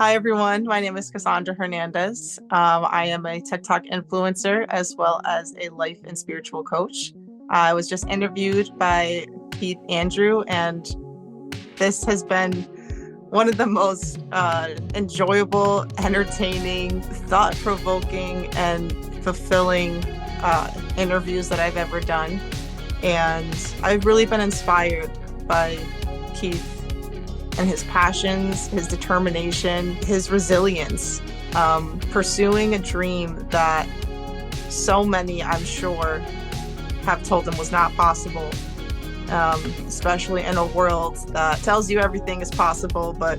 Hi, everyone. My name is Kassandra Hernandez. I am a TikTok influencer as well as a life and spiritual coach. I was just interviewed by Keith Andrew, and this has been one of the most enjoyable, entertaining, thought provoking, and fulfilling interviews that I've ever done. And I've really been inspired by Keith and his passions, his determination, his resilience, pursuing a dream that so many, I'm sure, have told him was not possible, especially in a world that tells you everything is possible, but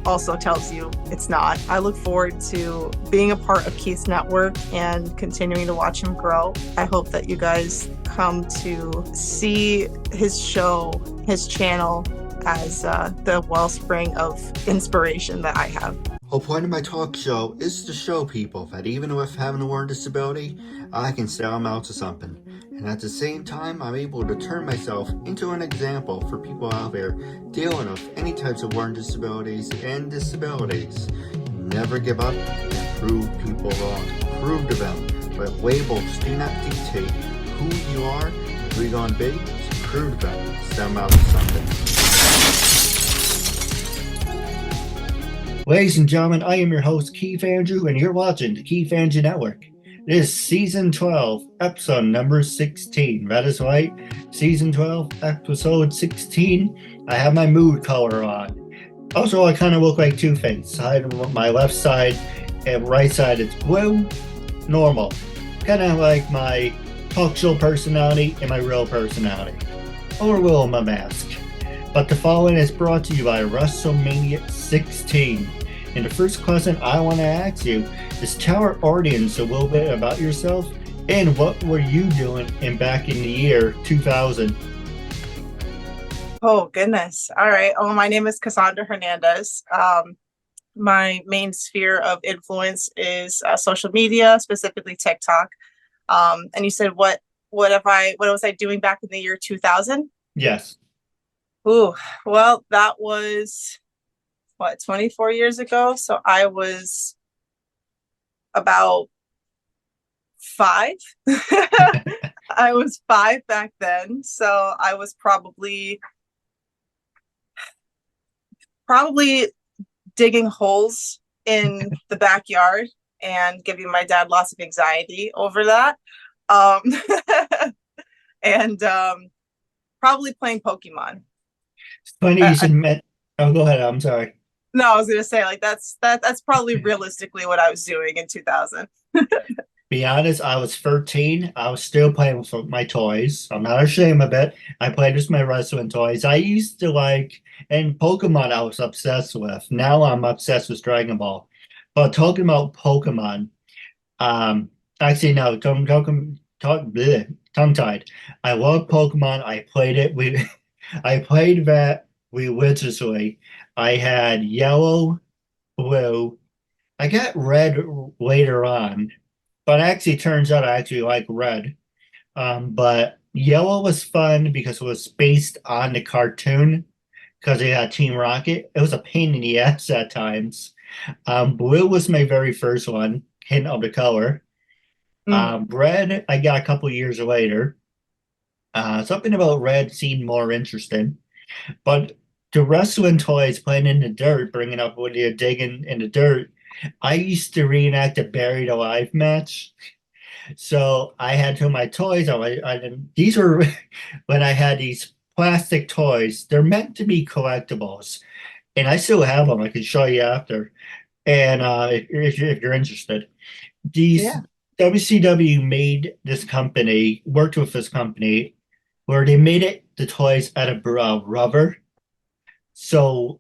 also tells you it's not. I look forward to being a part of Keith's network and continuing to watch him grow. I hope that you guys come to see his show, his channel, as the wellspring of inspiration that I have. Whole point of my talk show is to show people that even with having a learning disability, I can sell them out to something. And at the same time, I'm able to turn myself into an example for people out there dealing with any types of learning disabilities and disabilities. Never give up and prove people wrong. Prove to them that labels do not dictate who you are, who you're going to be. So prove to them, sell them out to something. Ladies and gentlemen, I am your host, Keith Andrew, and you're watching the Keith Andrew Network. This is Season 12, Episode number 16. That is right, Season 12, Episode 16. I have my mood color on. Also, I kind of look like Two-Face. My left side and right side is blue, normal. Kind of like my talk show personality and my real personality. Or will my mask. But the following is brought to you by WrestleMania 16. And the first question I want to ask you is tell our audience a little bit about yourself and what were you doing back in the year 2000? Oh, goodness. All right. Oh, my name is Kassandra Hernandez. My main sphere of influence is social media, specifically TikTok. And you said, what was I doing back in the year 2000? Yes. Ooh, well, that was 24 years ago. So I was about 5. I was 5 back then. So I was probably digging holes in the backyard and giving my dad lots of anxiety over that. And probably playing Pokemon. It's funny you should met. Oh, go ahead. I'm sorry. No, I was gonna say that's probably realistically what I was doing in 2000. Be honest, I was 13. I was still playing with my toys. I'm not ashamed of it. I played with my wrestling toys. I used to and Pokemon I was obsessed with. Now I'm obsessed with Dragon Ball. But talking about Pokemon, actually no, tongue-tied. I love Pokemon. I played it. I played that religiously. I had yellow, blue. I got red later on, but actually turns out I actually like red. But yellow was fun because it was based on the cartoon because it had Team Rocket. It was a pain in the ass at times. Blue was my very first one, hint of the color. Red, I got a couple years later. Something about red seemed more interesting. But the wrestling toys playing in the dirt, bringing up when you're digging in the dirt, I used to reenact a buried alive match. So I had to my toys. These were when I had these plastic toys. They're meant to be collectibles, and I still have them. I can show you after. And if you're interested, these Yeah. WCW made this company, worked with this company, where they made the toys out of rubber. So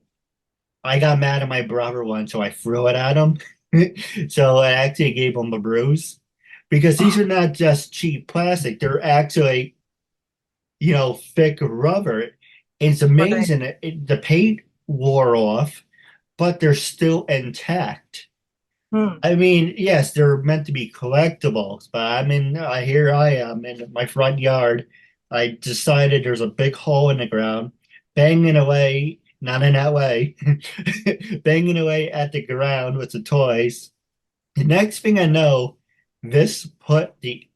I got mad at my brother once, so I threw it at him. So I actually gave him a bruise because these are not just cheap plastic; they're actually, thick rubber. It's Right. amazing. The paint wore off, but they're still intact. Hmm. I mean, yes, they're meant to be collectibles, but here I am in my front yard. I decided there's a big hole in the ground, banging away, not in that way. Banging away at the ground with the toys. The next thing I know, this put the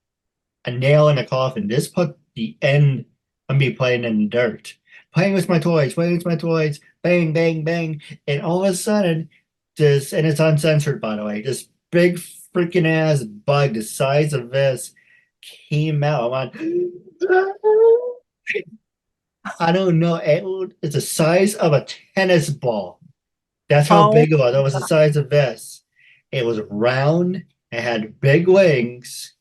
a nail in the coffin. This put the end of me playing in the dirt. Playing with my toys, bang, bang, bang. And all of a sudden, this, and it's uncensored, by the way, this big freaking ass bug the size of this came out. I'm on, I don't know. It's the size of a tennis ball. That's how Oh, big it was. It was the size of this. It was round. It had big wings.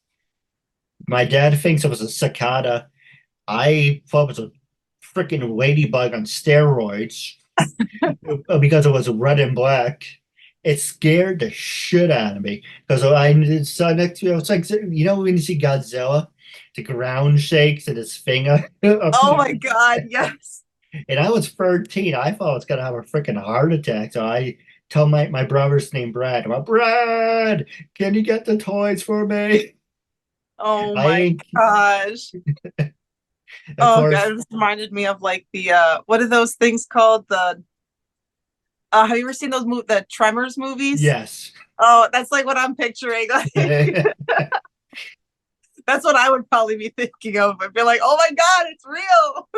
My dad thinks it was a cicada. I thought it was a freaking ladybug on steroids because it was red and black. It scared the shit out of me because I saw next to it. It's like, you know, when you see Godzilla, the ground shakes and his finger. oh my God, yes. And I was 13. I thought I was gonna have a freaking heart attack. So I tell my brother's name Brad. I'm like, Brad, can you get the toys for me? Oh I my ain't, gosh. of Oh God, course, it just reminded me of like the what are those things called? The have you ever seen those the Tremors movies? yes. Oh, that's like what I'm picturing. Like that's what I would probably be thinking of. I'd be like, oh my God, it's real.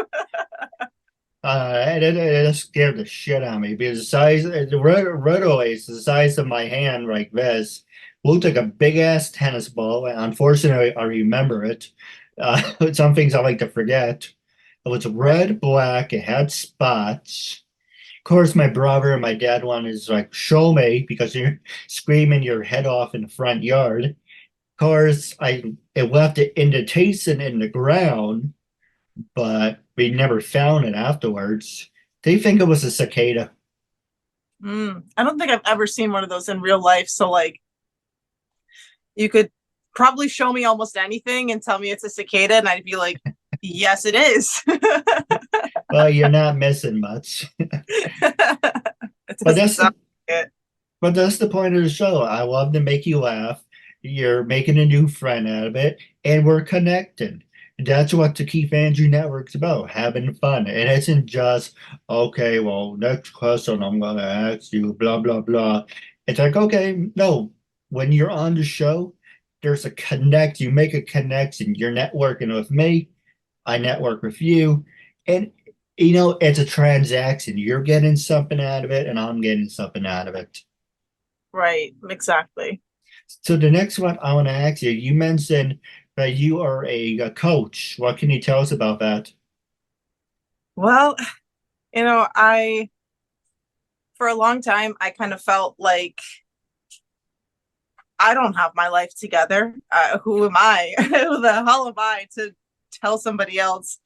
It scared the shit out of me because the size, the rotoways, is the size of my hand like this. Looked like a big ass tennis ball. And unfortunately, I remember it. Some things I like to forget. It was Right. red, black. It had spots. Of course, my brother and my dad wanted to like show me because you're screaming your head off in the front yard. Of course, I it left an indentation in the ground, but we never found it afterwards. They think it was a cicada. I don't think I've ever seen one of those in real life. So like you could probably show me almost anything and tell me it's a cicada, and I'd be like, yes, it is. Well, you're not missing much. It But doesn't that's sound the like it. but that's the point of the show. I love to make you laugh. You're making a new friend out of it, and we're connecting. That's what the Keith Andrew Network's about, having fun. And it isn't just, okay, well, next question I'm gonna ask you, blah, blah, blah. It's like, okay, no. When you're on the show, there's a connect, you make a connection. You're networking with me, I network with you. And it's a transaction. You're getting something out of it, and I'm getting something out of it. Right, exactly. So the next one I want to ask you, you mentioned that you are a coach. What can you tell us about that? Well, I for a long time I kind of felt like I don't have my life together. Who am I? Who the hell am I to tell somebody else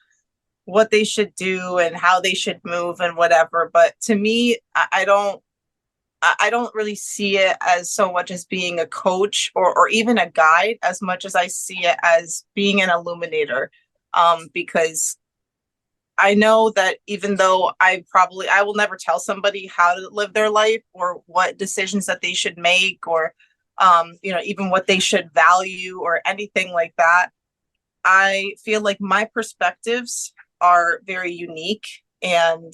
what they should do and how they should move and whatever? But to me, I don't really see it as so much as being a coach or even a guide as much as I see it as being an illuminator. Because I know that even though I will never tell somebody how to live their life or what decisions that they should make or even what they should value or anything like that. I feel like my perspectives are very unique. And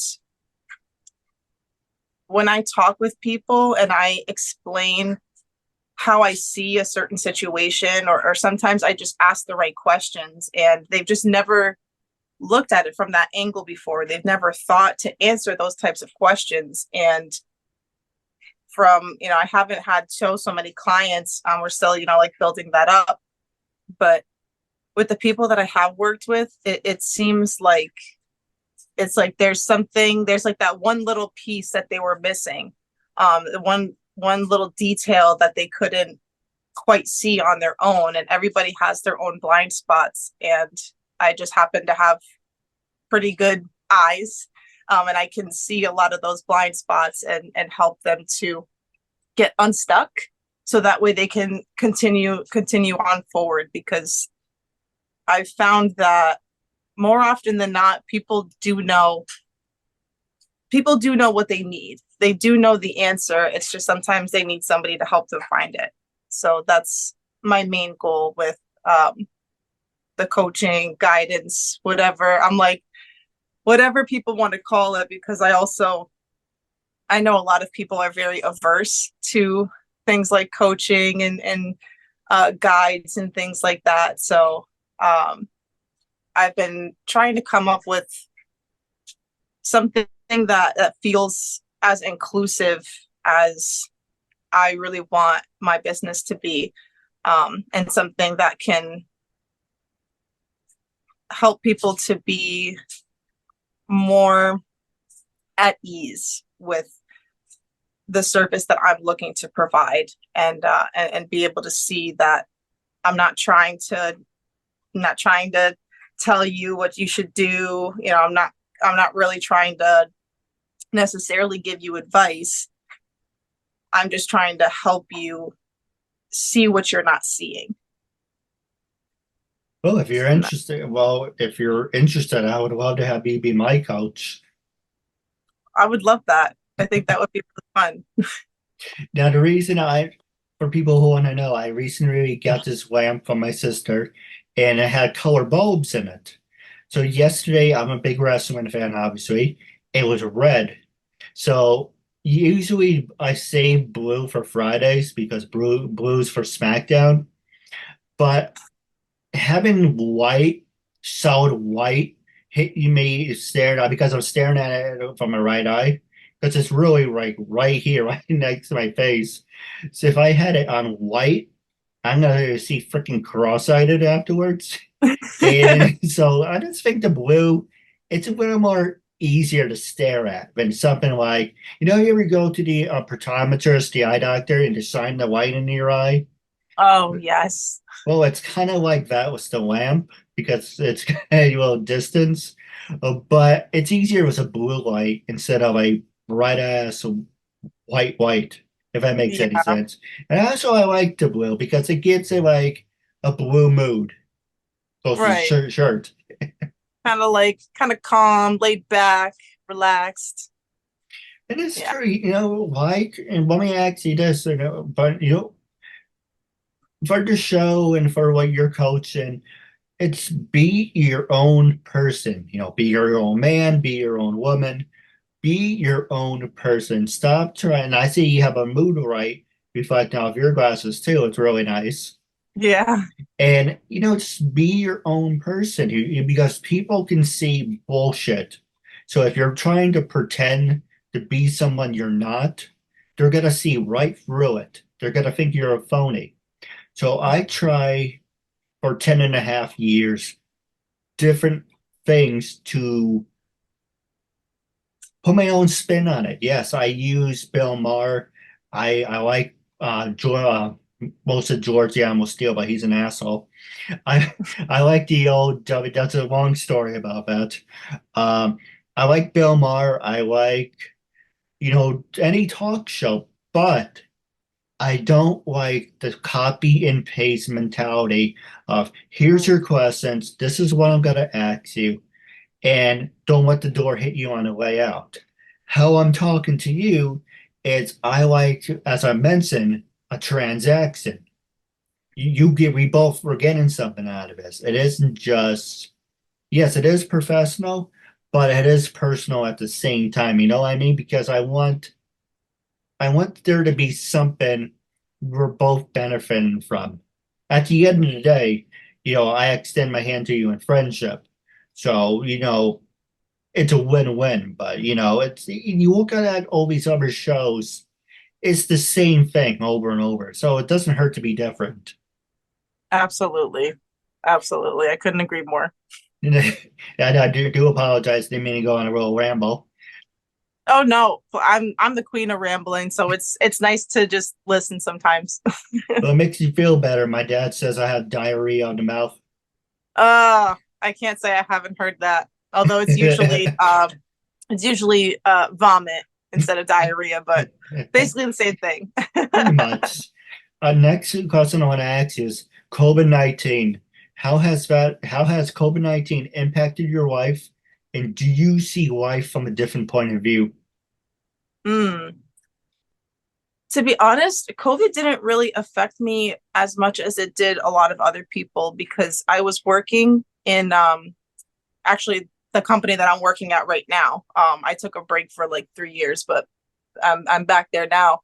when I talk with people and I explain how I see a certain situation, or sometimes I just ask the right questions and they've just never looked at it from that angle before. They've never thought to answer those types of questions. And I haven't had so many clients. We're still, like building that up. But with the people that I have worked with, it seems like it's like there's like that one little piece that they were missing. One little detail that they couldn't quite see on their own. And everybody has their own blind spots. And I just happen to have pretty good eyes. And I can see a lot of those blind spots and help them to get unstuck so that way they can continue on forward, because I've found that more often than not people do know what they need. They do know the answer. It's just sometimes they need somebody to help them find it. So that's my main goal with the coaching, guidance, whatever. I'm like, whatever people want to call it, because I know a lot of people are very averse to things like coaching and guides and things like that. So I've been trying to come up with something that feels as inclusive as I really want my business to be, and something that can help people to be more at ease with the service that I'm looking to provide, and be able to see that I'm not trying to tell you what you should do. I'm not really trying to necessarily give you advice. I'm just trying to help you see what you're not seeing. Well, if you're interested, I would love to have you be my coach. I would love that. I think that would be really fun. Now, for people who want to know, I recently got this lamp from my sister, and it had color bulbs in it. So yesterday, I'm a big wrestling fan, obviously. It was red. So usually I save blue for Fridays because blue's for SmackDown. But having solid white, hit me stared at because I'm staring at it from my right eye because it's really like right here, right next to my face. So if I had it on white, I'm gonna see freaking cross-eyed afterwards. And so I just think the blue, it's a little more easier to stare at than something like, you ever go to the optometrist, the eye doctor, and just shine the light into your eye? Oh, yes. Well, it's kind of like that with the lamp because it's a little distance, but it's easier with a blue light instead of a bright ass white, if that makes any Yeah, sense. And also, I like the blue because it gives it like a blue mood. Goes with the right. shirt. Kind of calm, laid back, relaxed. And it's Yeah. true, like, and let me ask you this, but for the show and for what you're coaching, it's be your own person, be your own man, be your own woman, be your own person. Stop trying. And I see you have a mood right reflecting off your glasses too. It's really nice. Yeah. And just be your own person because people can see bullshit. So if you're trying to pretend to be someone you're not, they're gonna see right through it. They're gonna think you're a phony. So I try for 10 and a half years different things to put my own spin on it. Yes, I use Bill Maher. I like most of George Animal Steel, but he's an asshole. I I like the old W. That's a long story about that. Um, I like Bill Maher. I like any talk show, but I don't like the copy and paste mentality of here's your questions. This is what I'm gonna ask you and don't let the door hit you on the way out. How I'm talking to you is I like, as I mentioned, a transaction. We both were getting something out of this. It isn't just, yes, it is professional, but it is personal at the same time. You know what I mean? Because I want there to be something we're both benefiting from. At the end of the day, I extend my hand to you in friendship. So, it's a win-win. But you look at all these other shows, it's the same thing over and over. So it doesn't hurt to be different. Absolutely. Absolutely. I couldn't agree more. And I do apologize. Didn't mean to go on a real ramble. Oh no, I'm the queen of rambling, so it's nice to just listen sometimes. Well, it makes you feel better. My dad says I have diarrhea on the mouth. I can't say I haven't heard that. Although it's usually vomit instead of diarrhea, but basically the same thing. Pretty much. Next question I want to ask is COVID-19. How has COVID-19 impacted your life? And do you see life from a different point of view? Mm. To be honest, COVID didn't really affect me as much as it did a lot of other people because I was working in actually the company that I'm working at right now. I took a break for like 3 years, but I'm back there now.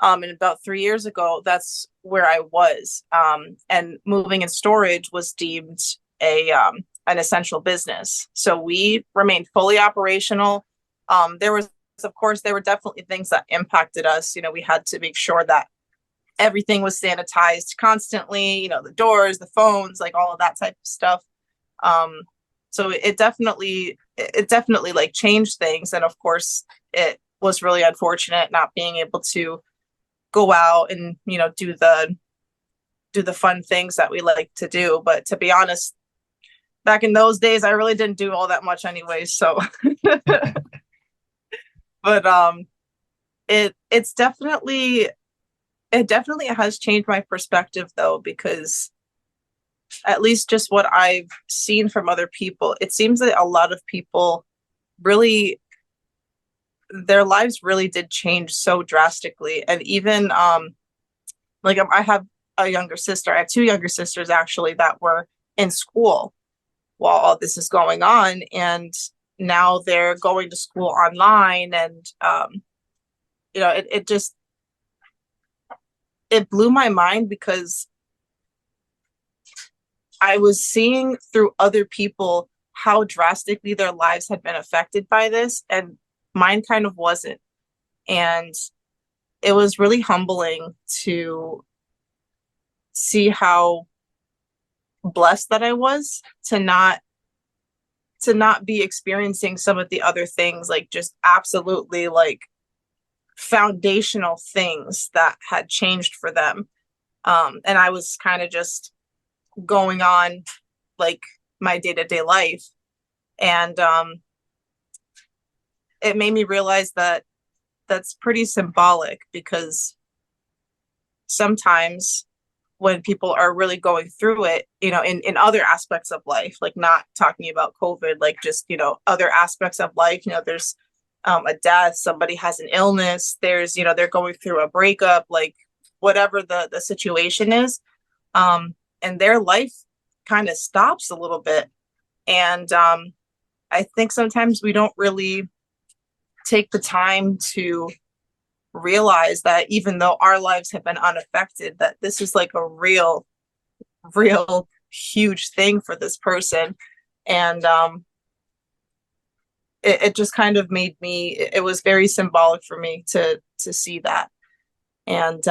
And about 3 years ago, that's where I was. And moving and storage was deemed a an essential business. So we remained fully operational. There was, of course, there were definitely things that impacted us. We had to make sure that everything was sanitized constantly, the doors, the phones, like all of that type of stuff. So it definitely like changed things. And of course, it was really unfortunate not being able to go out and, do the fun things that we like to do. But to be honest, back in those days, I really didn't do all that much anyway. So, but it's definitely it definitely has changed my perspective though, because at least just what I've seen from other people, it seems that a lot of people really, their lives really did change so drastically. And even like I have a younger sister. I have two younger sisters actually that were in school while all this is going on, and now they're going to school online. And it blew my mind because I was seeing through other people how drastically their lives had been affected by this, and mine kind of wasn't. And it was really humbling to see how blessed that I was to not be experiencing some of the other things, like just absolutely like foundational things that had changed for them. And I was kind of just going on like my day-to-day life. And it made me realize that that's pretty symbolic, because sometimes when people are really going through it, in other aspects of life, like not talking about COVID, like just, other aspects of life, there's a death, somebody has an illness, there's, they're going through a breakup, like whatever the situation is, and their life kind of stops a little bit. And I think sometimes we don't really take the time to realize that even though our lives have been unaffected, that this is like a real huge thing for this person. And it just kind of made me, it was very symbolic for me to see that. And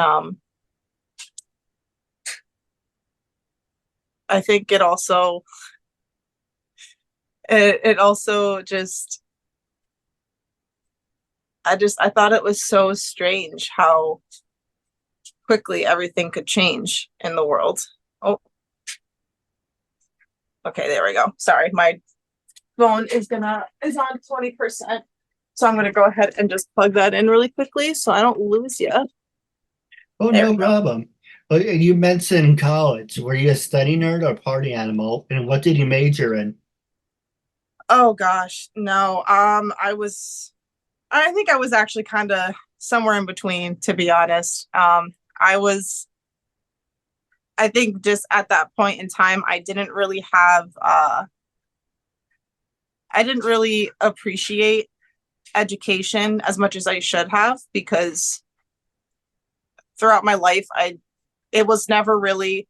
I think it also just, I thought it was so strange how quickly everything could change in the world. Oh, okay, there we go. Sorry, my phone is on 20%. So I'm gonna go ahead and just plug that in really quickly so I don't lose you. Oh, no problem. Well, you mentioned college. Were you a study nerd or party animal? And what did you major in? Oh gosh, no. I think I was actually kind of somewhere in between, to be honest. I think just at that point in time, I didn't really appreciate education as much as I should have, because throughout my life, it was never really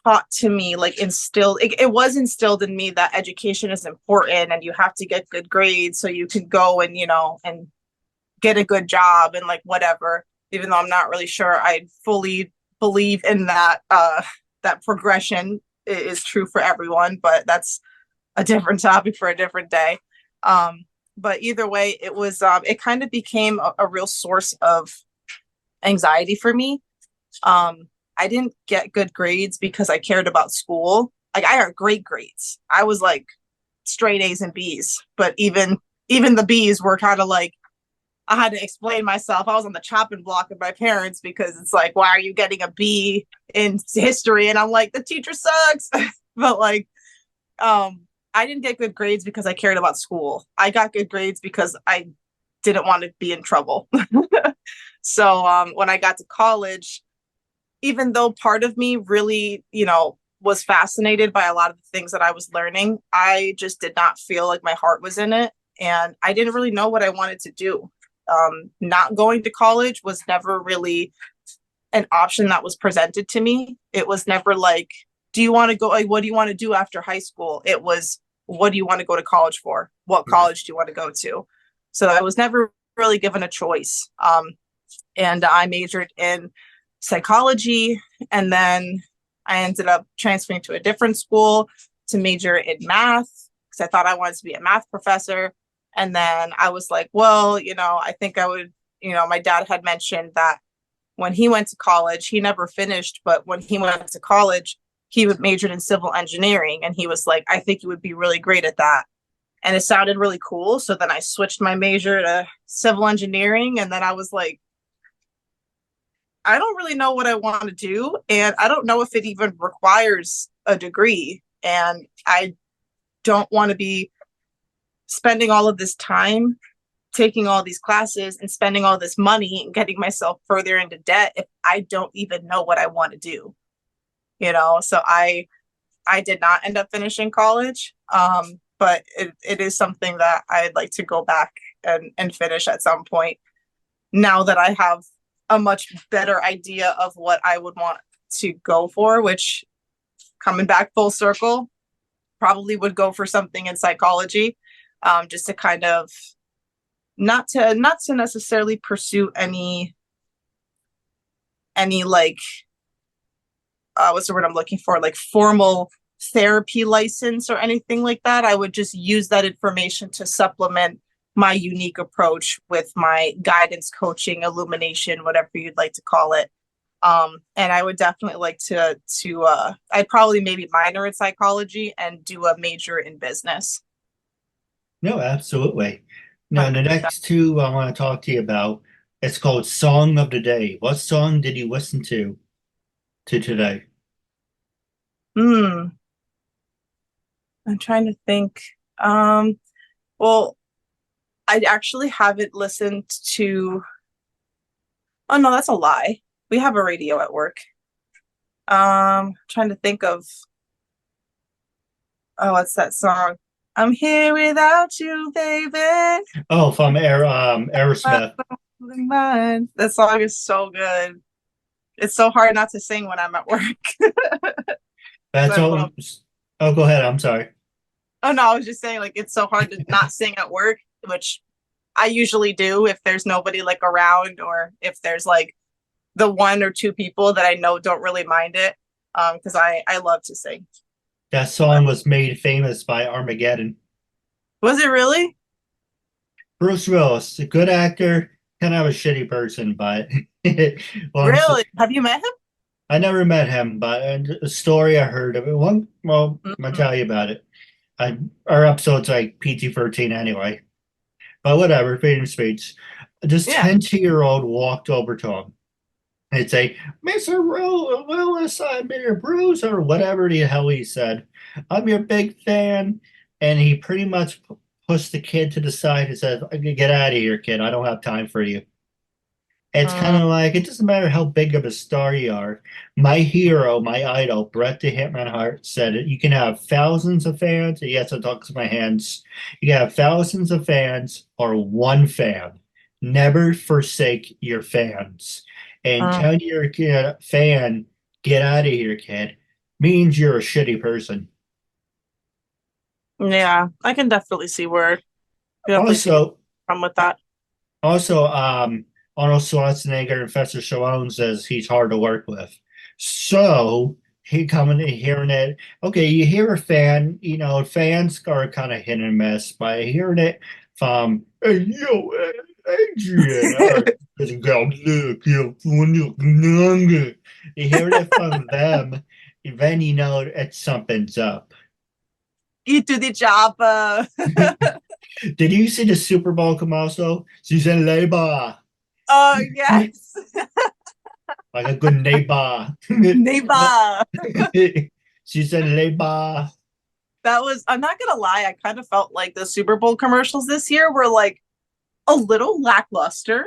taught to me, like it was instilled in me that education is important and you have to get good grades so you can go and and get a good job and like whatever, even though I'm not really sure I fully believe in that that progression is true for everyone, but that's a different topic for a different day. But either way, it kind of became a real source of anxiety for me. I didn't get good grades because I cared about school. Like I got great grades. I was like straight A's and B's, but even the B's were kind of like, I had to explain myself. I was on the chopping block with my parents because it's like, why are you getting a B in history? And I'm like, the teacher sucks. But like, I didn't get good grades because I cared about school. I got good grades because I didn't want to be in trouble. So when I got to college, even though part of me really, was fascinated by a lot of the things that I was learning. I just did not feel like my heart was in it. And I didn't really know what I wanted to do. Not going to college was never really an option that was presented to me. It was never like, do you want to go? Like, what do you want to do after high school? It was, what do you want to go to college for? What college do you want to go to? So I was never really given a choice. And I majored in psychology, and then I ended up transferring to a different school to major in math because I thought I wanted to be a math professor. And then I was like, well, I think I would, my dad had mentioned that when he went to college, he never finished, but when he went to college, he majored in civil engineering. And he was like, I think you would be really great at that. And it sounded really cool. So then I switched my major to civil engineering. And then I was like, I don't really know what I want to do. And I don't know if it even requires a degree. And I don't want to be spending all of this time taking all these classes and spending all this money and getting myself further into debt if I don't even know what I want to do. So I did not end up finishing college. But it is something that I'd like to go back and finish at some point now that I have a much better idea of what I would want to go for, which, coming back full circle, probably would go for something in psychology, just to kind of not to necessarily pursue any like what's the word I'm looking for, like formal therapy license or anything like that. I would just use that information to supplement my unique approach with my guidance, coaching, illumination, whatever you'd like to call it. And I would definitely like to I'd probably maybe minor in psychology and do a major in business. No, absolutely. Now, the next two I want to talk to you about, it's called Song of the Day. What song did you listen to today? I'm trying to think. Well, I actually haven't listened to. Oh no, that's a lie. We have a radio at work. Trying to think of. Oh, what's that song? I'm here without you, baby. Oh, from Aerosmith. That song is so good. It's so hard not to sing when I'm at work. That's all. Oh, go ahead. I'm sorry. Oh no, I was just saying, like, it's so hard to not sing at work, which I usually do if there's nobody like around, or if there's like the one or two people that I know don't really mind it. Because I love to sing. That song was made famous by Armageddon. Was it really? Bruce Willis, a good actor, kind of a shitty person, but well, Really? Have you met him? I never met him, but a story I heard of it. Well, I'm gonna tell you about it. Our episode's like PG-13 anyway, but whatever, freedom of speech. This 10-year-old walked over to him and say, Mr. Willis, I'm your Bruce, or whatever the hell he said. I'm your big fan. And he pretty much pushed the kid to the side and said, get out of here, kid. I don't have time for you. It's kind of like, it doesn't matter how big of a star you are. My hero, my idol, Bret the Hitman Hart, said it. You can have thousands of fans. Yes, I talk to my hands. You can have thousands of fans or one fan. Never forsake your fans. And telling your fan, get out of here, kid, means you're a shitty person. Yeah, I can definitely see where Also, I'm with that. Also, Arnold Schwarzenegger and Fester Stallone says he's hard to work with. So he coming in hearing it. Okay, you hear a fan, fans are kind of hit and miss, by hearing it from, hey, yo, Adrian, doesn't go, look, you hear it from them, then you know something's up. You do the job. Did you see the Super Bowl commercial? She's in labor. Oh, yes. Like a good neighbor. Neighbor. She's in labor. That was, I'm not going to lie, I kind of felt like the Super Bowl commercials this year were like a little lackluster.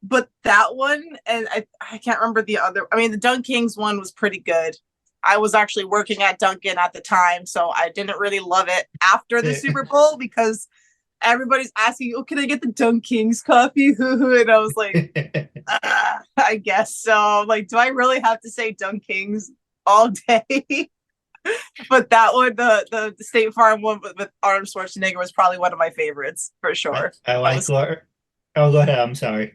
But that one, and I can't remember the other. I mean, the Dunk Kings one was pretty good. I was actually working at Dunkin' at the time, so I didn't really love it after the Super Bowl because everybody's asking, "Oh, can I get the Dunk Kings coffee?" And I was like, I guess so. Like, do I really have to say Dunk Kings all day? But that one, the State Farm one with Arnold Schwarzenegger was probably one of my favorites for sure. I That like was. what. Oh, go ahead. I'm sorry.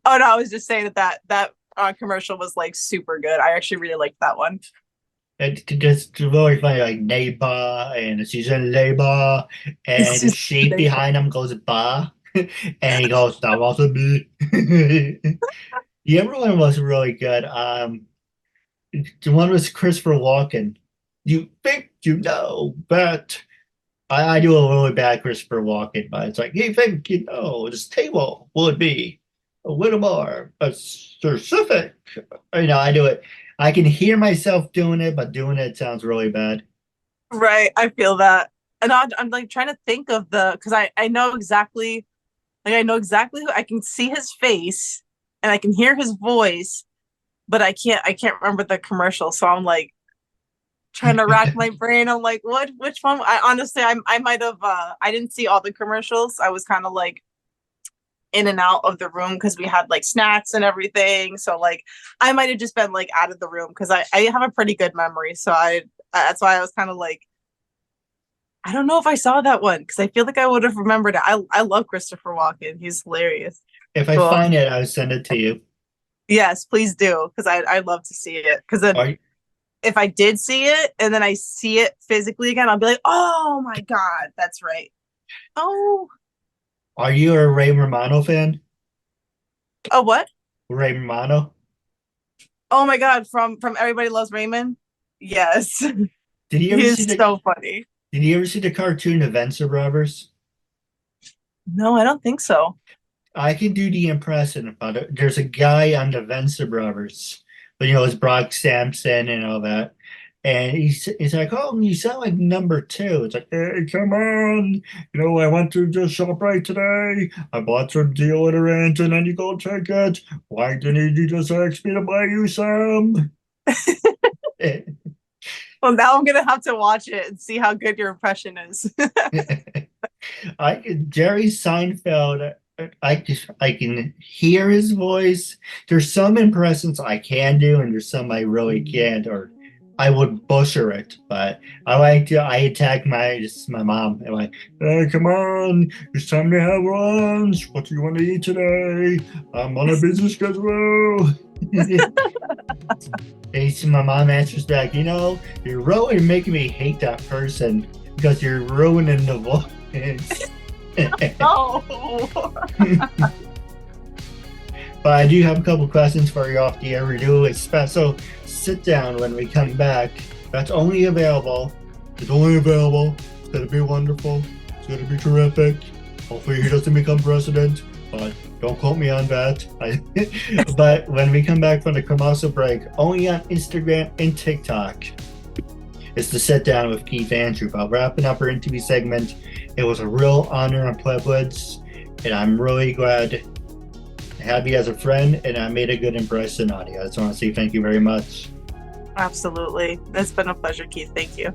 Oh no, I was just saying that commercial was like super good. I actually really liked that one. It's just really funny, like neighbor and she's in labor, It's and the just sheep behind him goes ba, and he goes, "That wasn't me." The other one was really good. The one was Christopher Walken. You think you know, but I do a really bad Christopher Walken, but it's like, you think you know, this table would be a little more specific. I do it. I can hear myself doing it, but doing it sounds really bad. right. I feel that, and I'm like trying to think of the because I know exactly like I know exactly who I can see his face and I can hear his voice, but I can't remember the commercial. So I'm like trying to rack my brain. I'm like, what? Which one? I honestly, I might have. I didn't see all the commercials. I was kind of like in and out of the room because we had like snacks and everything. So like, I might have just been like out of the room because I have a pretty good memory. So I that's why I was kind of like, I don't know if I saw that one because I feel like I would have remembered it. I love Christopher Walken. He's hilarious. If I Well, find it, I'll send it to you. yes, please do because I'd love to see it because then Are if I did see it and then I see it physically again, I'll be like, oh my God, that's right. Oh, are you a Ray Romano fan? oh, what? Ray Romano? Oh my God, from Everybody Loves Raymond. Yes, Did you he ever see is the so funny. Did you ever see the cartoon The Venture Brothers? No, I don't think so. I can do the impression, but there's a guy on the Venture Brothers, but it's Brock Sampson and all that. And he's like, "Oh, you sound like number two." It's like, "Hey, come on. I went to the shop right today. I bought some deodorant and then you go take it. Why didn't you just ask me to buy you some?" Well, now I'm gonna have to watch it and see how good your impression is. Jerry Seinfeld. I can hear his voice. There's some impressions I can do, and there's some I really can't, or I would butcher it. But I attack my mom. I'm like, "Hey, come on, it's time to have lunch. What do you want to eat today? I'm on a busy schedule." My mom answers back, "You're really making me hate that person because you're ruining the voice." Oh, But I do have a couple questions for you off the air. We do a special sit down when we come back. That's only available. It's only available. It's going to be wonderful. It's going to be terrific. Hopefully he doesn't become president, but don't quote me on that. But when we come back from the commercial break, only on Instagram and TikTok, it's the sit down with Keith Andrew. But wrapping up our interview segment, it was a real honor and privilege, and I'm really glad to have you as a friend, and I made a good impression on you. I just want to say thank you very much. absolutely. It's been a pleasure, Keith. Thank you.